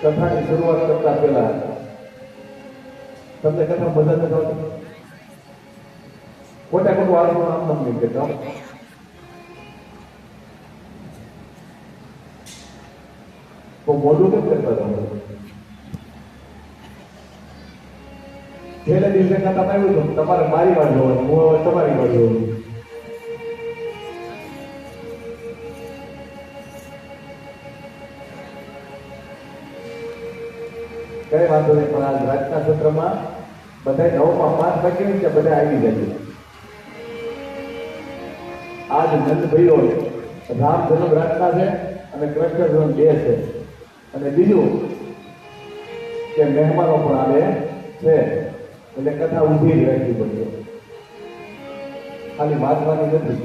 કથાની શરૂઆત કરતા પહેલા તમને કથા બધા કથા ખોટા ખોટું આનું નામ નામ નહીં કહેતા. તો મોઢું કેમ કરતા તમે? છેલ્લે દિવસે કથા આવ્યું હતું તમારે મારી વાર જોવાનું, હું તમારી વાર જોવાનું. કઈ વાંધો નહીં, પણ આ રાજના સત્રમાં બધા 9 માં 5 બાકી છે, બધા આવી જાય. આજ નંદ ભાઈઓ રામ જન્મ રાજના છે અને કૃષ્ણ જન્મ 2 છે. અને બીજું કે મહેમાનો પણ આવે છે, એટલે કથા ઊભી જ રાખવી પડશે. ખાલી વાંચવાની નથી,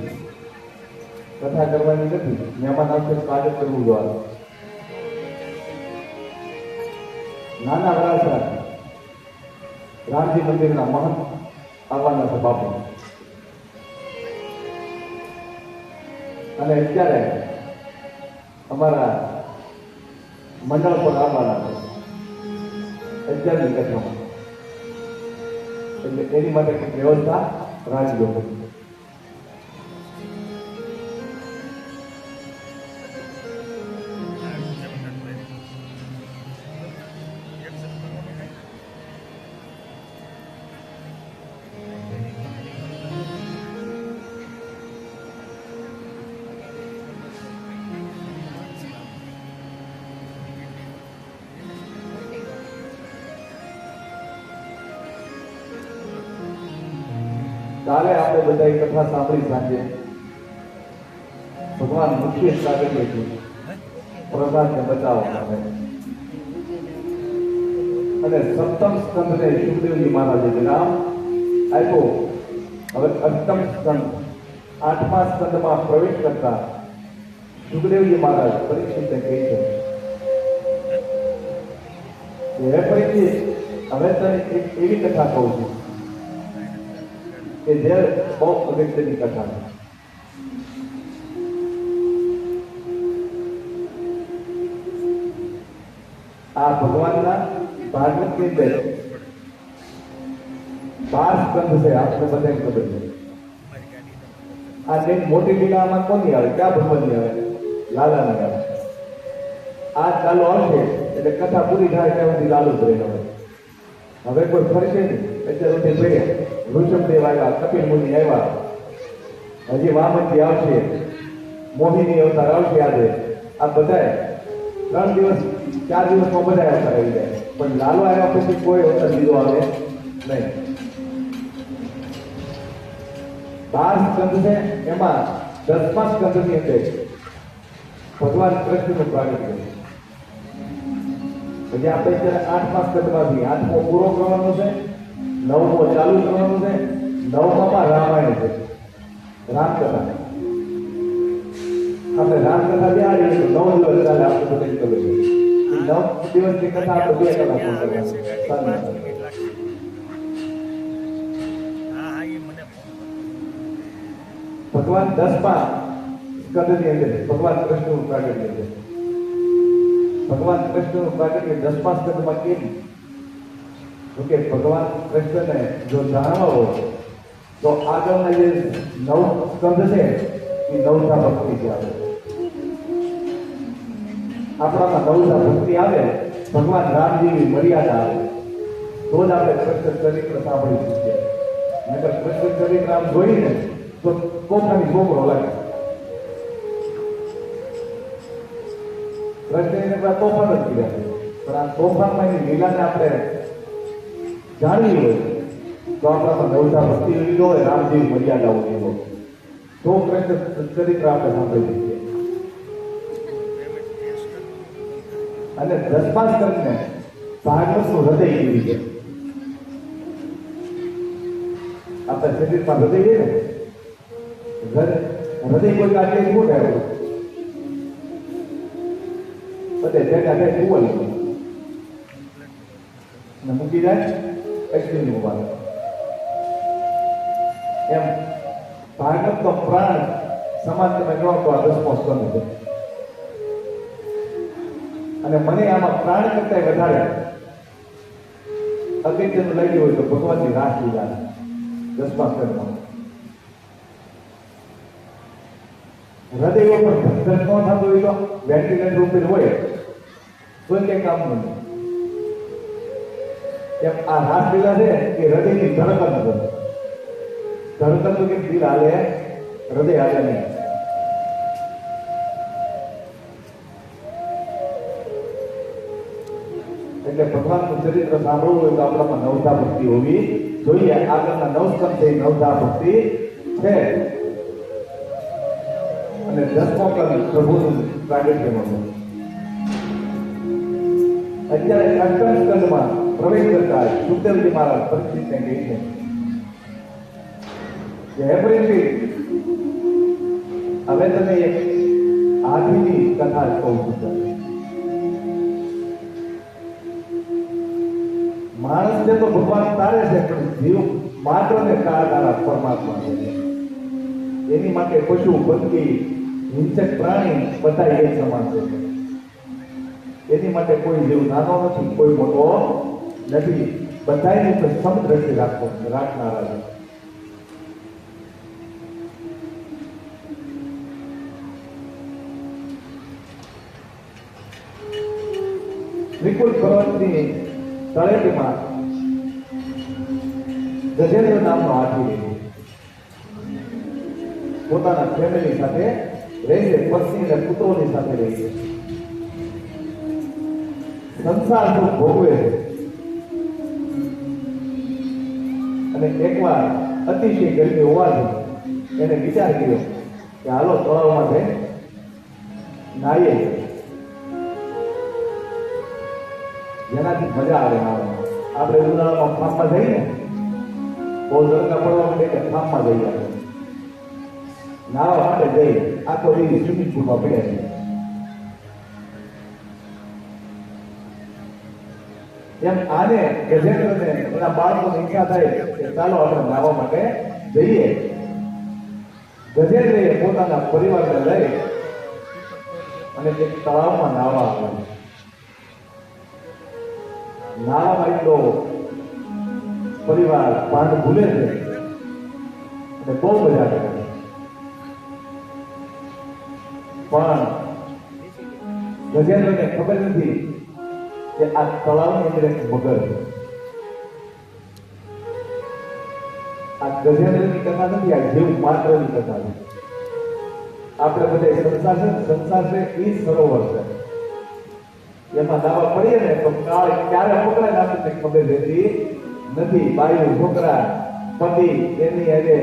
કથા કરવાની નથી. મહેમાન આવશે સ્વાગત કરવું જોઈએ. નાના વરાછા રામજી મંદિરના મહંત આવવાના છે બાપુ, અને અત્યારે અમારા મંડળ પર આવવાના છે 11ની કથામાં. એટલે એની માટે કંઈક વ્યવસ્થા રાખજો. કાલે આપણે બધા કથા સાંભળી સાંજે ભગવાન મુખ્ય સ્વાગત છે પ્રહલાદને બચાવવા માટે. અને સપ્તમ સ્કંદને સુખદેવજી મહારાજે નામ આપ્યો. હવે અષ્ટમ સ્કંદ 8મા સ્કંદમાં પ્રવેશ કરતા સુખદેવજી મહારાજ પરીક્ષિતને કહે છે, હે પરીક્ષિત, હવે તને એક એવી કથા કહું છું કે જે બહુ અગત્યની કથા છે. આ ભગવાનના ભાગવતની અંદર 12 સ્કંદ છે, આપણે બધાને ખબર છે. આ એક મોટી લીલામાં કોની આવે? ક્યાં ભગવાનની આવે? લાલાની આવે. આ ચાલુ આવશે એટલે કથા પૂરી થાય ત્યાં સુધી લાલુ જ રહે. હવે કોઈ ફરશે નહીં. અત્યારે જોઈએ ઋષભદેવ આવ્યા, કપિલ મુનિ આવ્યા, હજી વામનજી આવશે, મોહિની અવતાર આવશે. આજે આ બધા 3 દિવસ 4 દિવસમાં બધા અવતાર આવી જાય, પણ લાલો આવ્યા પછી કોઈ અવતાર લીધો આવે નહીં. 12 સ્કંદ છે, એમાં 10મા સ્કંદની અંદર ભગવાન કૃષ્ણનું પ્રાગટ્ય છે. પછી આપણે અત્યારે 8મા સ્કંદમાંથી 8મો પૂરો કરવાનો છે, 9મો ચાલુ કરવાનું છે. 9માં રામાયણ છે, રામકથા. આપણે રામકથા બે આવી તો 9 દિવસ ચાલે. આપણે બધા ખબર છે 9 દિવસની કથા આપણે 2 કલાક કરવાની. ભગવાન 10મા સ્કંદની અંદર ભગવાન કૃષ્ણનું પ્રાગટ્ય છે. ભગવાન કૃષ્ણનું પ્રાગટ્ય 10મા સ્કંદમાં કેમ? તો કે ભગવાન કૃષ્ણને જો જાણવા હોય તો આગળના જે 9 સ્કંદ છે એ 9ઠા ભક્તિ છે. આપણામાં 9ઠા ભક્તિ આવે, ભગવાન રામજીની મર્યાદા આવે, તો જ આપણે કૃષ્ણ ચરિત્ર સાંભળી શકીએ. નકર કૃષ્ણ ચરિત્ર આમ જોઈને તો તોફાની છોકરો લાગે. કૃષ્ણ તોફાન જ કર્યા છે, પણ આ તોફાનમાં એની લીલાને આપણે જાણવી હોય તો આપણામાં 9ઠા ભક્તિ લીધો હોય, રામજીની મર્યાદાઓ લીધો, તો કૃષ્ણ ચરિત્ર આપણે સાંભળી શકીએ. અને 10મા સ્કંદને ભાગવતનું હૃદય કીધું છે. આપણે શરીરમાં હૃદય છે ને, હૃદય કોઈ કાઢીએ શું થાય? બધે ભેગા થાય કુવલ ને મૂકી જાય અશ્વિની ઉભા. એમ ભાગવતનો પ્રાણ સમાજ તમે કહો તો આ 10મો સ્કંદ છે. અને મને આમાં પ્રાણ કરતા વધારે અગત્યનું લાગ્યું હોય તો ભગવાનની રાસલીલા 10મા સ્કંદમાં હૃદય ઉપર ધડધડ ન થતું હોય તો વેન્ટિલેટર ઉપર હોય તો કઈ કામ નહીં. એમ આ રાસલીલા છે એ હૃદયની ધડકન છે. ધડકન તો કેમ દિલ હાલે, હૃદય હાલે નહીં. એટલે ભગવાનનું ચરિત્ર સાંભળવું હોય તો આપણામાં નવધા ભક્તિ હોવી જોઈએ. આગળના 9 સ્કંદ છે નવધા ભક્તિ છે. અને 10મો સ્કંદ પ્રભુનું પ્રાગટ્યમાં છે. અત્યારે 8મા સ્કંદમાં પ્રવેશ કરતા સુખદેવજી મહારાજ પરીક્ષિતને કહે છે કે હે પરીક્ષિત, હવે તને એક હાથીની કથા કહું છું. માણસ છે તો ભગવાન તારે છે, પણ જીવ માત્ર ને કાળનારા પરમાત્મા છે. એની માટે પશુ, પંખી, હિંસક પ્રાણી બધા એક સમાન છે. એની માટે કોઈ જીવ નાનો નથી, કોઈ મોટો નથી. બધાની ઉપર સમદ્રષ્ટિ રાખનારા છે. વિપુલ પર્વતની તળેટીમાં ગજેન્દ્ર નામનો હાથી પોતાના ફેમિલી સાથે રહે છે. પત્ની અને પુત્રોની સાથે રહે છે. સંસાર સુખ ભોગવે છે. અને એકવાર અતિશય ગરમી હોવાથી એને વિચાર કર્યો કે હાલો તળાવમાં જઈ નાહીએ, જેનાથી મજા આવે. આપણે ઉનાળામાં ફાર્મમાં જઈએ ને, બહુ તડકા પડવા માટે કે ફાર્મમાં જઈએ, આપણે નાવા માટે જઈએ, આખો દિવસ સ્વિમિંગ પુલમાં પડ્યા છે. એમ આને ગજેન્દ્રને એના બાળકોને ઈચ્છા થાય કે ચાલો આપણે નાવા માટે જઈએ. ગજેન્દ્રએ પોતાના પરિવારને લઈ અને એક તળાવમાં નાવા આવ્યા. નાવામાં એટલો પરિવાર પાણી ભૂલે છે અને બહુ મજા કરે છે. પણ ગજેન્દ્રને ખબર નથી કે આ તળાવની અંદર એક મગર છે. આ ગજેન્દ્રની કથા નથી, આ જીવ માત્રની કથા છે. આપણે બધા સંસાર છે, સંસાર છે એ સરોવર છે. એમાં નાવા પડીએ ને તો કાળ ક્યારે પકડાય ને આપણને ખબર રહેતી નથી. બાયું, છોકરા, પતિ એની આજે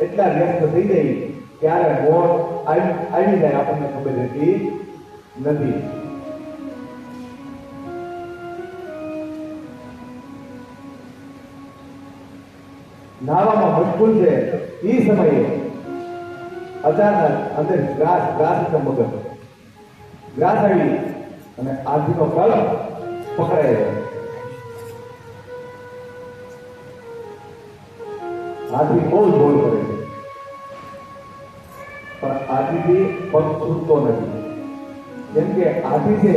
એટલા વ્યસ્ત થઈ જાય ક્યારે મોત આવી જાય આપણને ખબર રહેતી નથી. નાવામાં મશગુલ છે એ સમયે અચાનક અંદર ગ્રાસ મગર ગ્રાસ આવી અને હાથીનો કળ પકડાય છે. હાથી બહુ જોર કરે છે, પણ હાથીથી પગ છૂટતો નથી. જેમ કે હાથી છે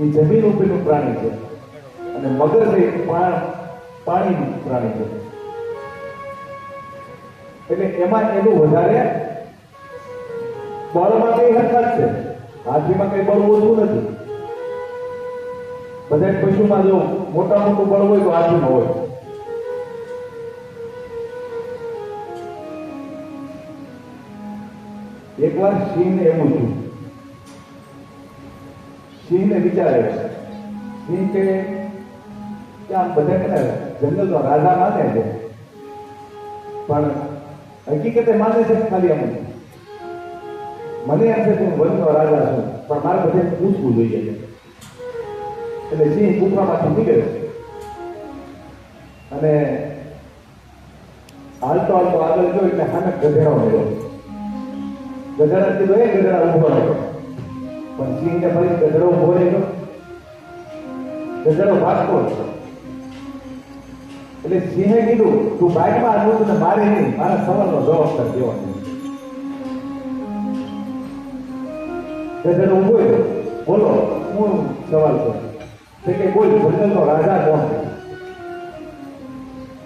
એ જમીન ઉપરનું પ્રાણી છે અને મગર છે પાણીનું પ્રાણી છે. એટલે એમાં એનું વધારે બળમાં કઈ હરકત છે, હાથીમાં કઈ બળ ઓછું નથી. બધા પશુમાં જો મોટા મોટું બળ હોય તો હાથીમાં હોય. એકવાર સિંહને એવું થયું. સિંહને વિચારે, સિંહ કે આમ બધા જંગલનો રાજા માને છે, પણ હકીકતે માને છે ખાલી અમને. મને એમ છે કે હું વનનો રાજા છું, પણ મારે બધાને પૂછવું જોઈએ. એટલે સિંહ ગુફામાંથી નીકળે અને હાલતો હાલતો આગળ ગયો એટલે સામે ગધેડો મળ્યો. ગધેડા કીધું એ ગધેડા ઉભો રહ્યો, પણ સિંહને ફરી ગધેડો ઉભો રહ્યો. ગધેડો ભાગતો એટલે સિંહે કીધું તું બાઇકમાં આવ્યું ને મારે નહીં, મારા સવાલનો જવાબ દેવાનો. ગધેડો ઉભો રહ્યો બોલો હું સવાલ કરું કે બોલ જંગલનો રાજા કોણ છે?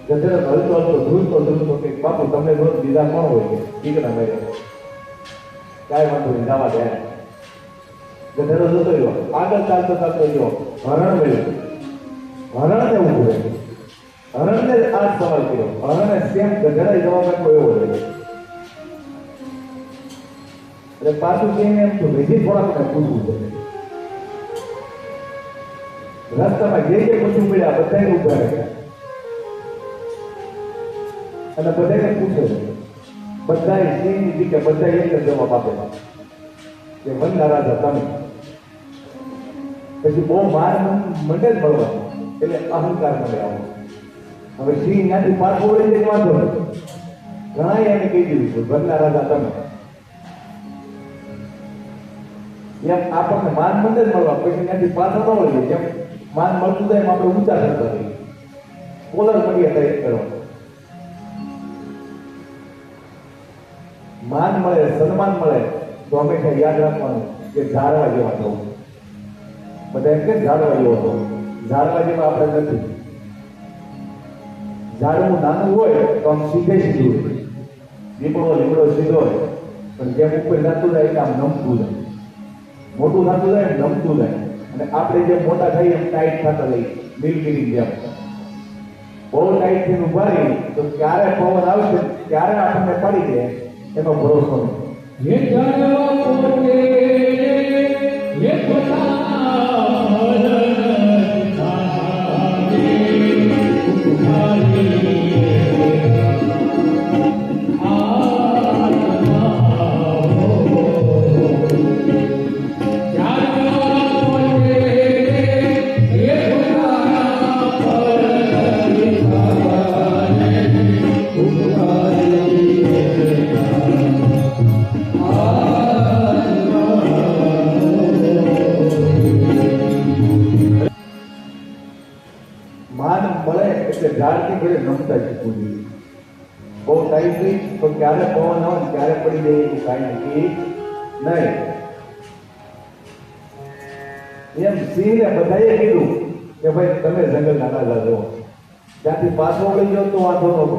ગધેડો હલતો હલતો ધ્રુજતો કે બાપુ તમને રોજ બીજા કોણ હોય કે દીકરા મેળે કાંઈ વાંધો નહીં જવા દે. ગધેડો જોતો રહ્યો, આગળ ચાલતો રહ્યો, હરણ મળ્યું, હરણને ઊભું રહ્યું, હરણને આ સવાલ કર્યો, હરણે સેમ ગધેડા જવાબ આપ્યો એવો રહ્યો. એટલે પાછું કેમ એમ તો હજી થોડા મને પૂછવું છે. રસ્તામાં જે પૂછવું મળ્યા બધાને ઉભા રહ્યા અને બધાને પૂછે બધા સિંહની દીકે બધા એક જ જવાબ આપે કે વનના રાજા તમે. પછી બહુ માર મંડે જ મળવા એટલે અહંકાર મળે આવો. હવે સિંહ ત્યાંથી પાછો વળી જઈને વાંધો નથી, ઘણા એને કહી દીધું છે વનના રાજા તમે. એમ આપણને માન મંડે જ મળવા પછી ત્યાંથી પાછા ન વળીએ, જેમ માન મળતું જાય એમ આપણે ઊંચા કરતા રહીએ, પોલર મળીએ તૈયાર કરવા. માન મળે, સન્માન મળે તો હંમેશા યાદ રાખવાનું કે ઝાડવા જેવા થવું. બધા એમ કે ઝાડવા જેવો થવું, ઝાડવા જેવા આપણે નથી. ઝાડવું નાનું હોય તો આમ સીધે સીધું, લીમડો સીધો હોય, પણ જેમ ઉપર જતું જાય એટલે આમ નમતું જાય, મોટું થતું જાય એમ નમતું જાય. અને આપણે જેમ મોટા થઈએ એમ ટાઈટ થતા જઈએ, નીલગીરી જેમ. બહુ ટાઈટ થઈને ઉભા રહી તો ક્યારે પવન આવશે ક્યારે આપણને પડી જાય એનો ભરોસો નહીં. માન મળે એટલે ઝાડની ઘરે નમતા શીખવું જોઈએ. બહુ ટાઈમ થઈ તો ક્યારે પવન આવે ક્યારે પડી જાય એવું કાંઈ નક્કી નહીં. એમ સિંહને બધાએ કીધું કે ભાઈ તમે જંગલના રાજા છો, ત્યાંથી પાછો વળી જાઓ તો વાંધો નહોતો.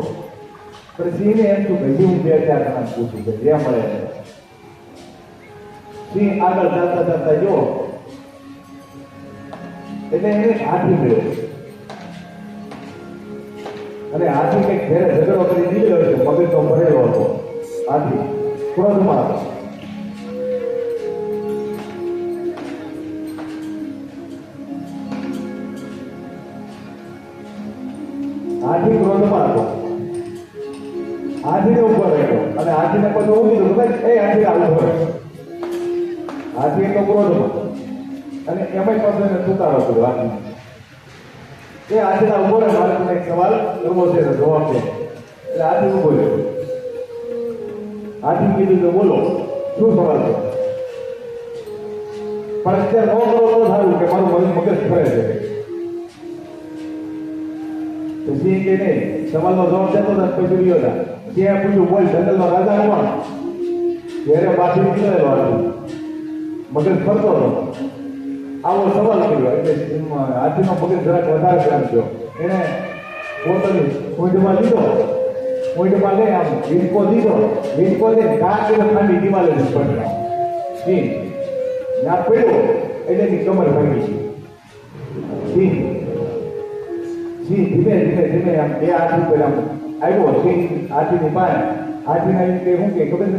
પણ સિંહને એમ થયું હજી હું 2-4 જણા પૂછું કે જે મળે. સિંહ આગળ ચાલતા ગયો એટલે એને હાથી મળ્યો અને હાથી કંઈક ઘેરે ઝઘડો કરી દીધો છે, મગજનો ભરેલો હતો. હાથી ક્રોધમાં હતો. હાથી ક્રોધમાં હતો. હાથીને ઉભો રહ્યો અને હાથીને પછી હું કીધું ભાઈ એ હાથી આવું હોય. હાથી તો ક્રોધમાં અને એમાં પાસે સુતારો કર્યો હાથી. એ હાથીના ઉભો રહે, મારે તમને એક સવાલ કરવો છે જવાબ છે. એટલે હાથી ઉભો રહ્યો. હાથી કીધું કે બોલો શું સવાલ છે? પણ અત્યારે ન કરો તો સારું કે મારું મગજ ફરે છે. પછી કે નહીં સવાલનો જવાબ દેતો હતા પછી રહ્યો હતા. ત્યાં પૂછ્યું બોલ જંગલનો રાજા કોણ? ઘેરે પાછી નીકળેલો હાથી, મગજ ફરતો હતો. આવો સવાલ કર્યો એટલે હાથીનો મગજ જરાક વધારે કામ થયો. એને પોતાની ઊંઢમાં લીધો, ઊંઢમાં લઈ આમ વીંટકો દીધો, વીંટકો લઈને કાંકીને ઠંડી દિવાલે જ પડ્યો. સિંહ ના પડ્યો એટલે એની કમર ભાંગી ગઈ. સિંહ ધીમે આમ બે હાથ ઉપર આમ આવ્યો. સિંહ હાથીની પાસે હાથીને એમ કે શું કે ખબર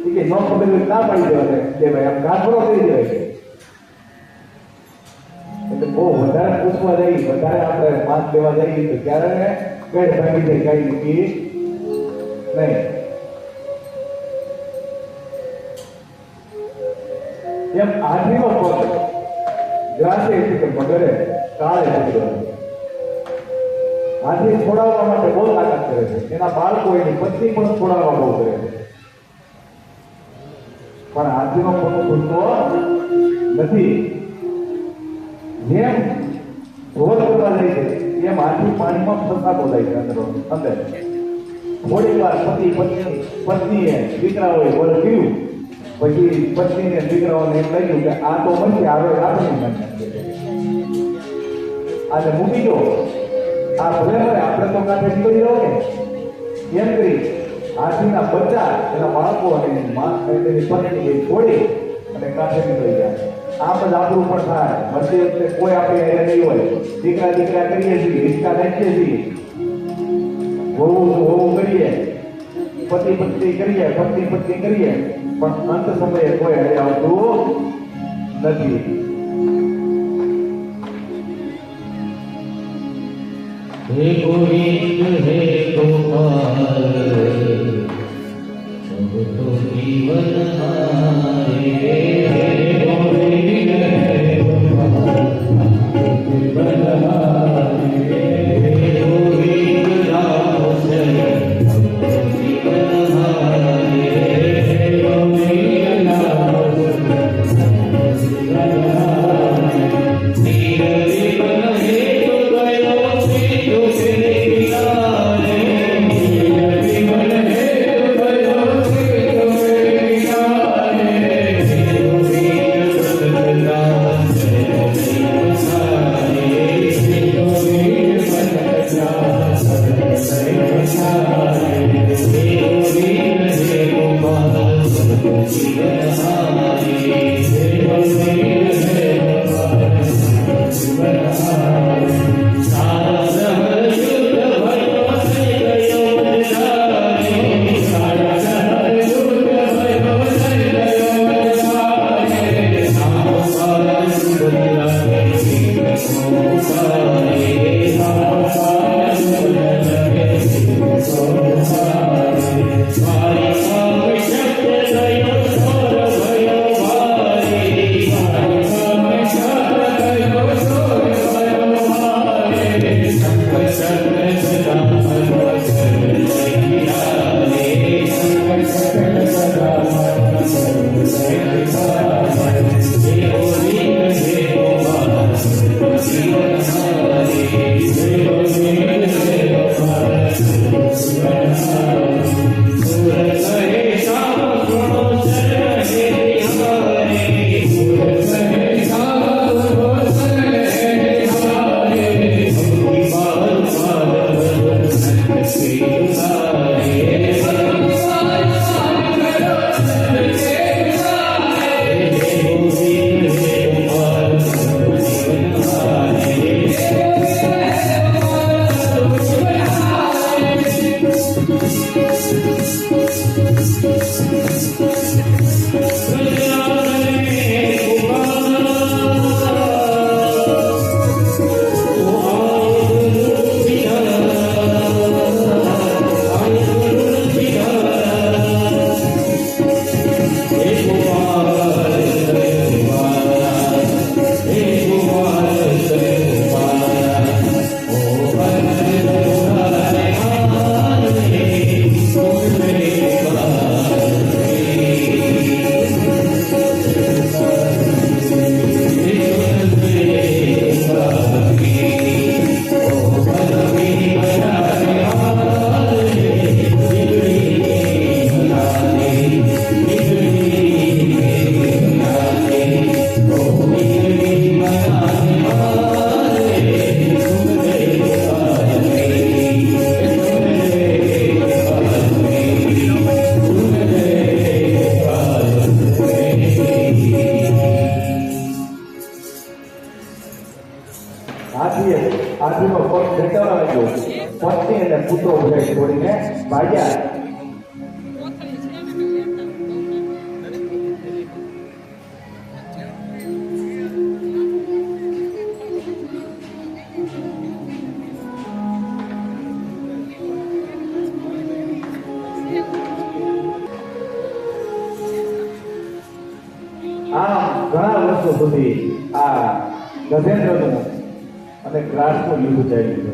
છે કે ન ખબર ના પાડી દેવાય કે ભાઈ આમ ગાંઠડો કરી દેવાય. એટલે બહુ વધારે પૂછવા જઈએ, વધારે આપણે માસ લેવા જઈએ તો ક્યારે પેટ ભાંગી જાય કઈ નક્કી નહીં. એમ હાથીનો પગ ગ્રાસે એટલે કે મગરે કાળે પકડ્યો. હાથી છોડાવવા માટે બહુ તાકાત કરે છે. એના બાળકો એની પત્ની પણ છોડાવવા બહુ કરે છે. પણ હાથીનો પગ ભૂલતો નથી. જેમ ધોધ કરવા જાય છે એમ હાથી પાણીમાં ફસાતો જાય છે અંદર. થોડીક વાર પત્નીએ દીકરા હોય બોલે પીવું પછી પત્નીને દીકરાઓને એમ લાગ્યું કે આ તો મળશે આવે આપણે મારી આને મૂકી દો, આ ભલે મળે આપણે તો કાંઠે નીકળી રહો ને એમ કરી હાથીના બચ્ચા એના બાળકો અને તેની પત્ની છોડી અને કાંઠે નીકળી જાય. આમ જ આપણું પણ થાય. મધ્ય વખતે કોઈ આપણે એને નહીં હોય, દીકરા દીકરા કરીએ છીએ, રિશ્તા નાખીએ છીએ, હોવું કરીએ, પતિ પત્ની કરીએ, પત્ની પત્ની કરીએ, પણ અંત સમયે કોઈ હરે આવતું નથી. हे गोविंद हे गोपाल सब तो जीवन हारे. हे गोविंद हे गोपाल जीवन हारे. हे गोविंद राम शरण जीवन हारे. हे गोविंद राम शरण जीवन हारे. जीवन हे હાથીનો પગ ખેંચાવા લાગ્યો. પત્ની અને પુત્રો ઉભે છોડીને ભાગ્યા. આમ ઘણા વર્ષો સુધી આ ગજેન્દ્રનું અને ગ્રાસનું યુદ્ધ ચાલ્યું છે.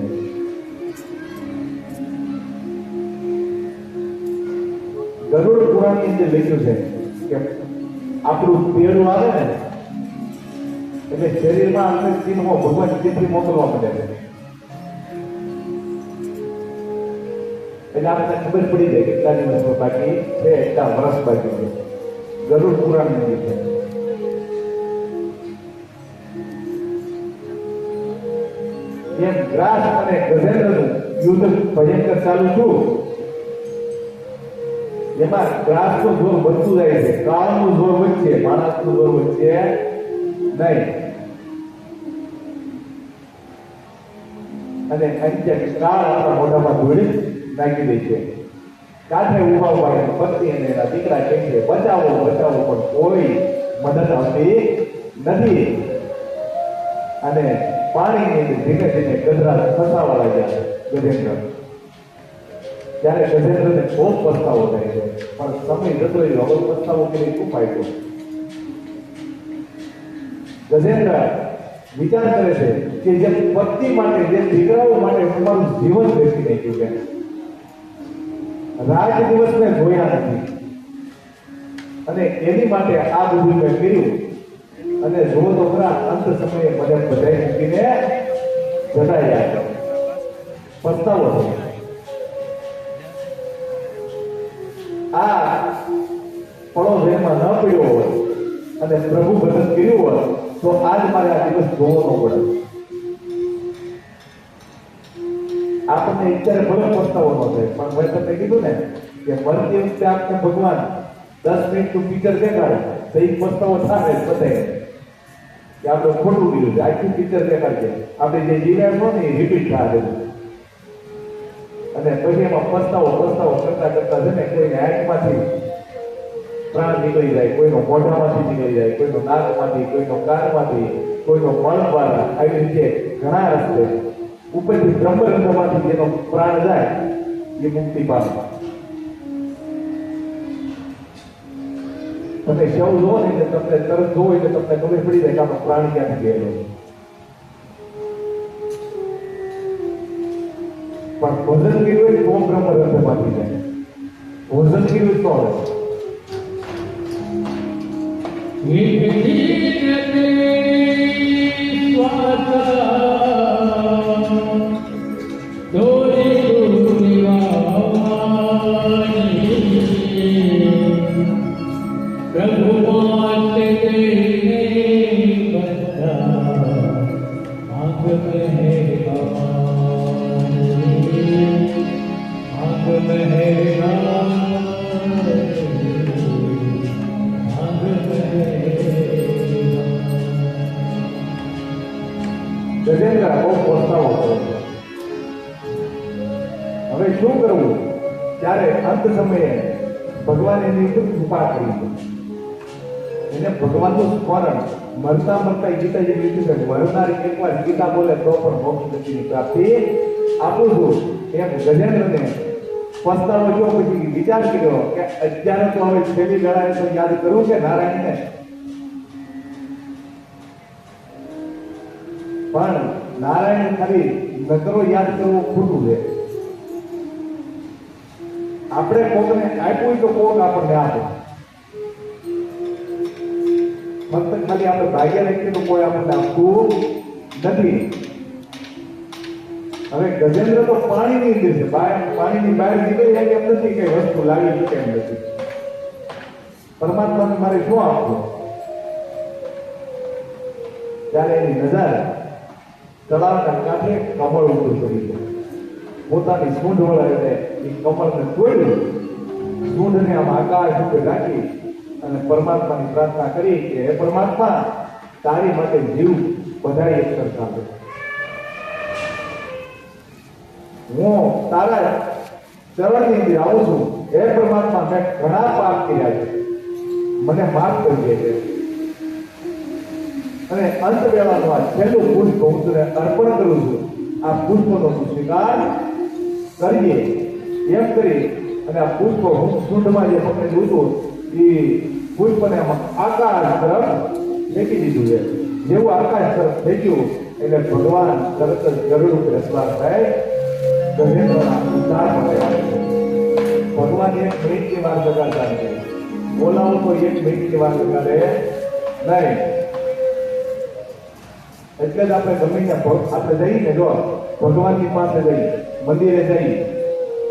ગરુડ પુરાણની અંદર લખ્યું છે કે આપણું પેડું આવે ને એટલે શરીરમાં આપણે ચિહ્નો ભગવાન ચિઠ્ઠી મોકલવા પડે છે. એટલે આપણને ખબર પડી જાય કેટલા દિવસ બાકી છે, કેટલા વર્ષ બાકી છે. ગરુડ પુરાણની રીતે એમ ગ્રાસ અને ગજેન્દ્રનું યુદ્ધ ભયંકર ચાલુ છું. એમાં ગ્રાસનું જોર વધતું જાય છે, કાળનું જોર વધશે, માણસનું જોર વધશે નહીં. અને અંતે કાળ આપણા મોઢામાં ધોળી નાખી દે છે. કાંઠે ઉભા ઉભા પત્ની અને એના દીકરા કહે છે બચાવો બચાવો, પણ કોઈ મદદ આવતી નથી. અને પાણીની ધીમે ધીમે ગજરા ફસાવા લાગ્યા ગજેન્દ્ર. ત્યારે ગજેન્દ્રને ખૂબ પસ્તાવો થાય છે, પણ સમય જતો રહ્યો, હવે પસ્તાવો કરી શું ફાયદો? ગજેન્દ્ર વિચાર કરે છે કે જે પત્ની માટે, જે દીકરાઓ માટે તમારું જીવન બેસી નાખ્યું છે, રાત દિવસ મેં જોયા નથી, અને એની માટે આ બધું મેં કર્યું. અને જો તો ખરા અંત સમયે મને બધાઈ મૂકીને જતા રહ્યા. પસ્તાવો આ ફળો જેમાં ન પડ્યો હોય અને પ્રભુ ભજન કર્યું હોય તો આજ મારે આ દિવસ જોવો ન પડે. આપણને અત્યારે ભલે પસ્તાવો ન થાય, પણ મેં તમને કીધું ને કે મરતી વખતે આપણે ભગવાન 10 મિનિટનું પિક્ચર દેખાડે તો એ પસ્તાવો થાય બધાય કે આપણે ખોટું કર્યું છે. આખું પિક્ચર દેખાડશે, આપણે જે જીવ્યા છો ને એ રિપીટ થાય. અને પછી એમાં પસ્તાવો કરતા કરતા છે ને કોઈને આંખમાંથી પ્રાણ નીકળી જાય, કોઈનો મોઢામાંથી નીકળી જાય, કોઈનો નાકમાંથી, કોઈનો કાનમાંથી, કોઈનો મળ દ્વારા, આવી રીતે ઘણા રસ્તે ઉપરથી બ્રહ્મરંધ્રમાંથી જેનો પ્રાણ જાય એ મુક્તિ પામે. તમે શવ જુઓ ને એટલે તમને તરત જોવો એટલે તમને ખબર પડી જાય કે આપણો પ્રાણ ક્યાંથી ગયેલો. પણ ભોજન કર્યું હોય તો બ્રહ્મરંધ્રમાંથી જાય, ભોજન કર્યું તો આવે. ગજેન્દ્ર બહુ પસ્તાવો કરે છે. હવે શું કરવું? ત્યારે અંત સમયે ભગવાન એની ઉપર કૃપા કરી છે. એને ભગવાનનું સ્મરણ મરતા મરતા ગીતાજી લીધું છે, મરનારી એકવાર ગીતા બોલે તો પણ મોક્ષ ગતિની પ્રાપ્તિ આપું છું. એમ ગજેન્દ્રને પસ્તાવો જો પછી વિચાર કર્યો કે અત્યારે તો હવે છેલ્લી લડાઈ તો યાદ કરવું છે નારાયણને. પણ નારાયણ ખાલી નકરો યાદ કરવો ખોટું છે. આપણે કોકને આપ્યું તો કોક આપણને આપે. ફક્ત ખાલી આપણે ભાગ્ય રાખીએ તો કોઈ આપણને આપતું નથી. હવે ગજેન્દ્ર તો પાણીની અંદર છે, પાણીની બહાર નીકળી જાય એમ નથી, કઈ વસ્તુ લાવી શકે એમ નથી. પરમાત્માને મારે શું આપવું? ત્યારે એની નજર તળાવના કાંઠે કમળ ઉભું કરી છે. પોતાની સૂંઢ વળાવીને એ કમળને તોડ્યું, સૂંઢને આમ આકાશ ઉપર રાખી અને પરમાત્માની પ્રાર્થના કરી કે હે પરમાત્મા, તારી માટે જીવ બધાય એક સરખા છે. હું તારા ચરણની અંદર આવું છું. હે પરમાત્મા, મેં ઘણા પાપ કર્યા છે, મને માફ કરી દે. અને અંત વેળાનું આ છેલ્લું પુષ્પ હું તને અર્પણ કરું છું. આ પુષ્પનો સ્વીકાર કરીએ એમ કરી અને આ પુષ્પ હું સૂંઢમાં જે પકડેલું હતું એ પુષ્પને આકાશ તરફ ફેંકી દીધું છે. જેવું આકાશ તરફ ફેંક્યું એટલે ભગવાન તરત જ ગરુડ ઉપર સવાર થાય. ગજેન્દ્રના ઉદ્ધાર માટે ભગવાન 1 મિનિટની વાર લગાડતા નથી. બોલાવો તો 1 મિનિટની વાર લગાડે નહીં. એટલે જ આપણે ગમે ત્યાં આપણે જઈએ ને, જો ભગવાનની પાસે જઈએ, મંદિરે જઈએ,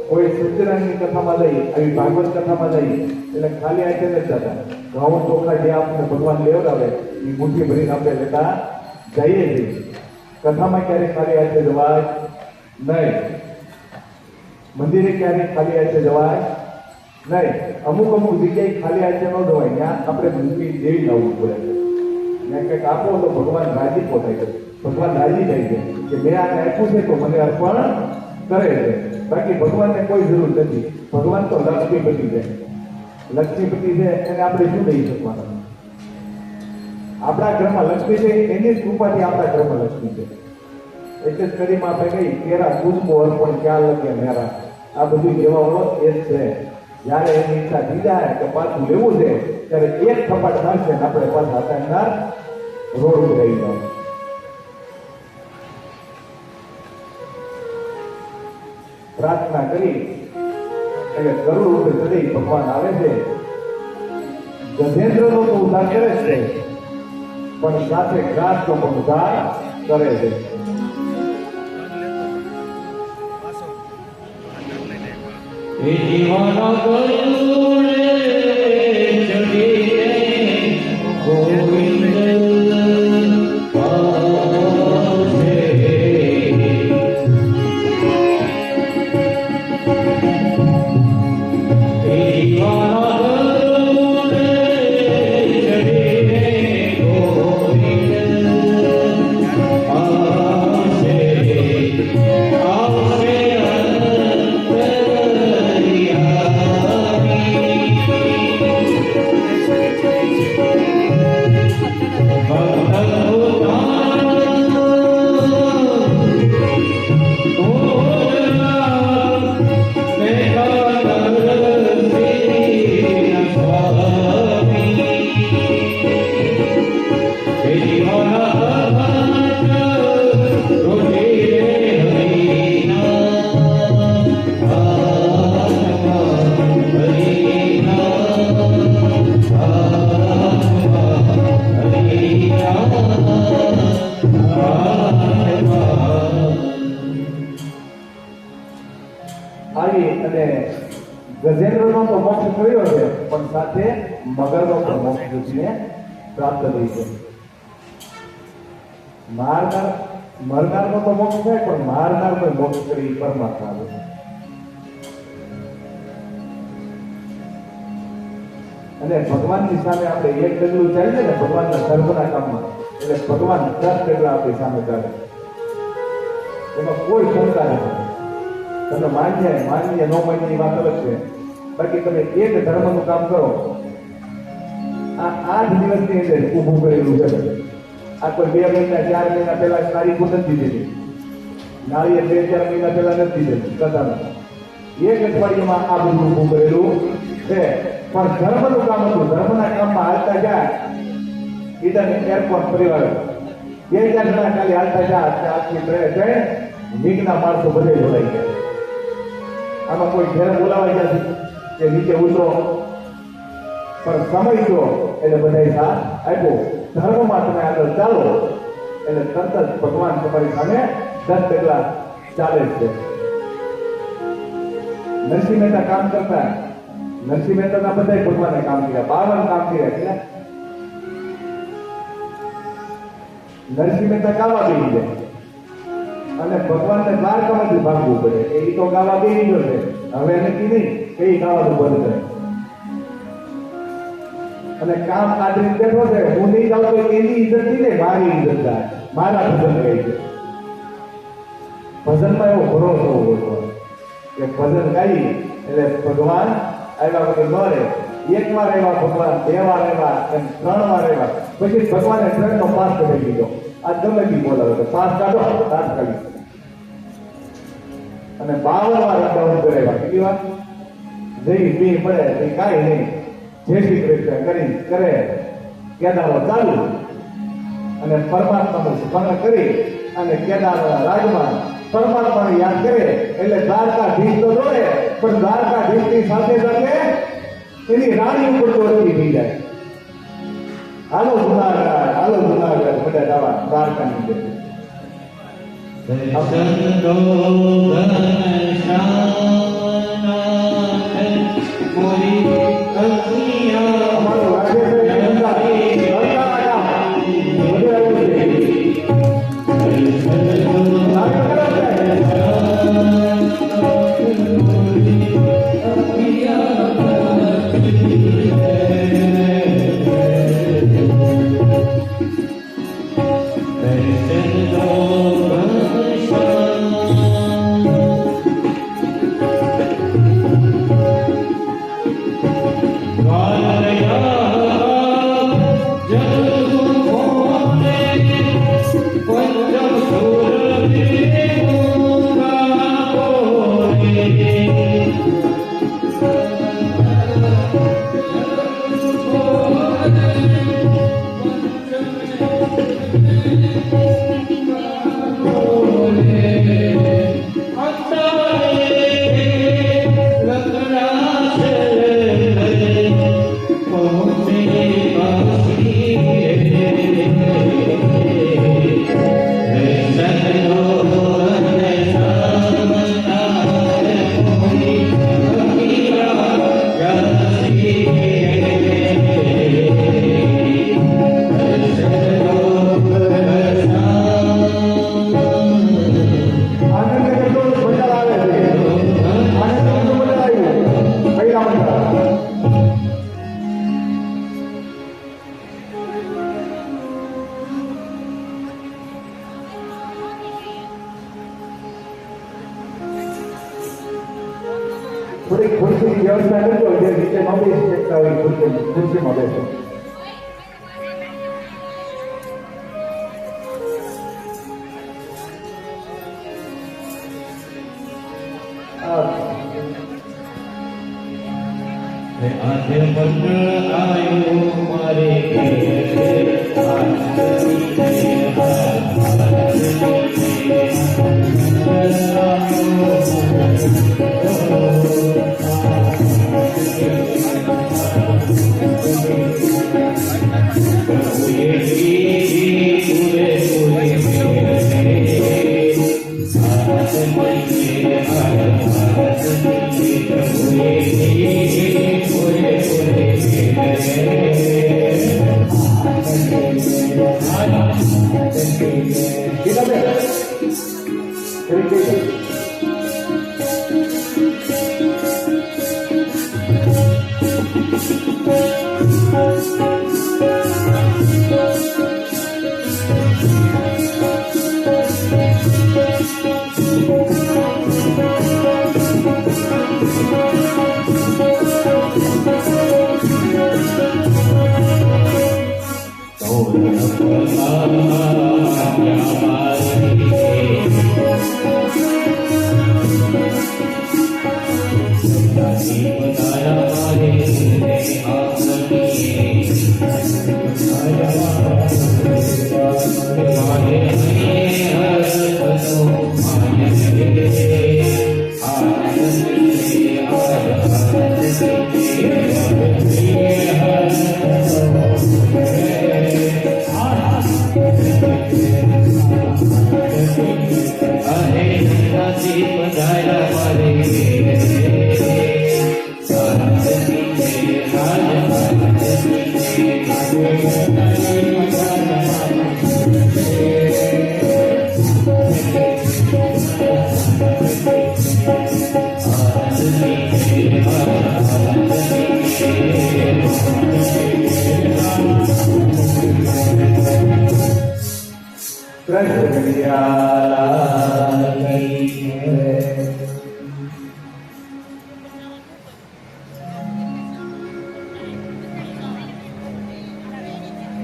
કોઈ સત્યનારાયણની કથામાં જઈએ, આવી ભાગવત કથામાં જઈએ, એટલે ખાલી આંખે નથી જતા. ઘઉં ચોખા જે આપણને ભગવાન લેવડાવે એ મુઠ્ઠી ભરીને આપણે લેતા જઈએ છીએ. કથામાં ક્યારેય ખાલી હાથે જવાય નહીં, મંદિરે ક્યારેય ખાલી હાથે જવાય નહીં. અમુક જગ્યાએ ખાલી હાથે ન જવાય, ત્યાં આપણે મૂકી દેવી લાવવું પડે. ત્યાં કંઈક આપો તો ભગવાન રાજી થાય છે, ભગવાન રાજી થાય છે કે મેં આને આપ્યું છે તો મને અર્પણ કરે છે. બાકી ભગવાનને કોઈ જરૂર નથી. ભગવાન તો લક્ષ્મીપતિ છે, લક્ષ્મીપતિ છે એને આપણે શું દઈ શકવાના? આપણા ઘરમાં લક્ષ્મી છે, એની જ કૃપાથી આપણા ઘરમાં લક્ષ્મી છે. એટલે જ કરીમાં આપણે કઈ કેરા પુષ્પો અર્પણ ક્યાં લગે મેરા, આ બધું કહેવાનો એ જ છે. જ્યારે એની ઈચ્છા થઈ જાય કે પાછું લેવું છે ત્યારે એક થપાટ મારશે ને આપણે પાછા આકાશના રોડ રહી જાય. પ્રાર્થના કરી એટલે કરુણ રૂપે સદૈવ ભગવાન આવે છે. ગજેન્દ્રનો તો ઉદ્ધાર કરે છે, પણ સાથે ગ્રાસનો પણ ઉદ્ધાર કરે છે. એ દીવાના કરુણે ચડીને ગોવિંદ પાસે. એ દીવાના કરુણે ચડીને ગોવિંદ પાસે આવશે. ગજેન્દ્રનો તો મોક્ષ કર્યો છે, પણ સાથે મગરનો પણ મોક્ષ ઋષિને પ્રાપ્ત થઈ છે. મરનારનો તો મોક્ષ થાય, પણ મારનાર કોઈ મોક્ષ કરી પરમાત્મા આવે. અને ભગવાનની સામે આપણે એક ડગલું ચાલીએ ને ભગવાનના સર્વના કામમાં, એટલે ભગવાન 10 ડગલા આપણી સામે ચાલે. એમાં કોઈ શંકા નથી. તમે માન્ય ન માન્યની વાત અલગ છે. બાકી તમે એક ધર્મનું કામ કરો, આ 8 દિવસની અંદર ઊભું કરેલું છે. આ કોઈ 2 મહિના 4 મહિના પહેલા તારીખો નથી દીધી, નાળિયેર 2-4 મહિના પહેલા નથી દીધી કથામાં. એક અઠવાડિયામાં આ બધું ઊભું કરેલું છે. પણ ધર્મનું કામ હતું. ધર્મના કામમાં હાલતા જાય ઈડન એરપોર્ટ પરિવાર 2-4 જણા ખાલી હાલતા જાય આખી છે વીકના માણસો બધે જોડાઈ ગયા. આમાં કોઈ ઘેર બોલાવાઈ જશે કે નીચે ઉતરો, પણ સમય જો એટલે બધા સાથ આપ્યો. ધર્મમાં તમે આગળ ચાલો એટલે તરત જ ભગવાન તમારી સામે 10 ડગલા ચાલે છે. નરસિંહ મહેતા કામ કરતા, નરસિંહ મહેતાના બધા ભગવાને કામ કર્યા, 52 કામ કર્યા. કેટલા? નરસિંહ મહેતા ગાવા બેસી જાય અને ભગવાનને દ્વારકામાંથી ભાગવું પડે. એ તો ગાવા બેસી ગયો છે, હવે નક્કી નહીં કઈ ગાવાનું બંધ કરે. અને કામ આદરી બેઠો છે, હું નહીં જાઉં તો એની ઇજ્જત નહીં ને મારી ઇજ્જત જાય. મારા ભજન ગઈ છે. ભજનમાં એવો ભરોસો હોવો જોઈએ કે ભજન ગાઈ એટલે ભગવાન આવ્યા વગર ન રહે. 1 વાર આવ્યા ભગવાન, 2 વાર આવ્યા, 3 વાર આવ્યા, પછી ભગવાને 3નો પાસ કરી દીધો. આ ગમે તે બોલાવે તો પાસ કાઢો તાત્કાલિક. અને 52 વાર અપડાઉન કરેવા. કેટલી વાર જઈ પી પડે એ કાંઈ નહીં, જય શ્રી કૃષ્ણ કરી કરે કેદારો ચાલુ અને પરમાત્માનું સ્મરણ કરી અને કેદારના રાજમાં પરમાત્માને યાદ કરે એટલે દ્વારકાધીશ તો જોડે, પણ દ્વારકાધીશની સાથે સાથે એની રાણી ઉપર ચોરતી થઈ જાય. હાલો જુનાગઢ બધા દાવા દ્વારકાની અંદર. દર્શન દો ઘનશ્યામનાથ મોરી કલ્પિયા. અમારું રાજેશ થોડીક ખુરશીની વ્યવસ્થા કરજો જે નીચે ન બેસી શકતા હોય ખુરશીમાં બેસો. આજે મંડળ આયો મારે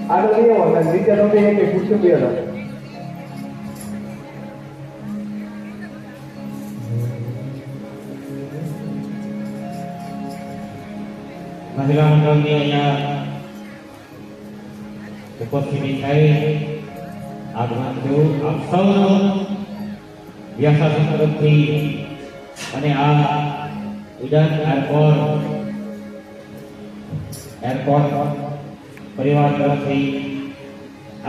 આગળ લઈ આવો નીચે નો બે કે ખુરશી બે હતો. મહિલા મંડળની અહીંયા ઉપસ્થિતિ થઈ આગમન થયું. આપ સૌનો વ્યાસાસન તરફથી અને આ ઉડાન એરપોર્ટ પરિવાર તરફથી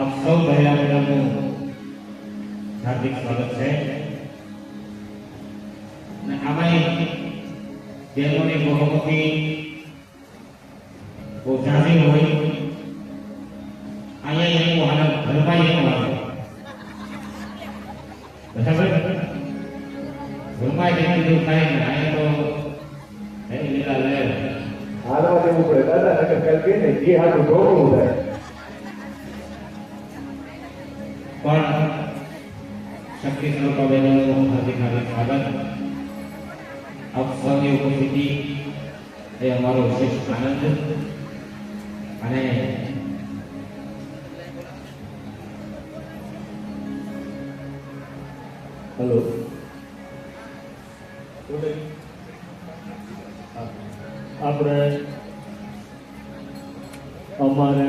આપ સૌ મહિલા મંડળનું હાર્દિક સ્વાગત છે. અને આમાં બહેનોની બહુમતી બહુ જાણી હોય. અહીંયા એવું હાલત ઘરમાં એવું આવે બરાબર. ઘરમાં જેટલું થાય ને અહીંયા તો એની લીલા લે હાલવા દેવું પડે દાદા નકર કાલ કે ને જે હાથું ઢોકળું થાય. પણ શક્તિ સ્વરૂપ બહેનોનું હાર્દિક હાર્દિક સ્વાગત. આપ સૌની ઉપસ્થિતિ એ અમારો વિશેષ આનંદ છે. અને હેલો આપણે અમારે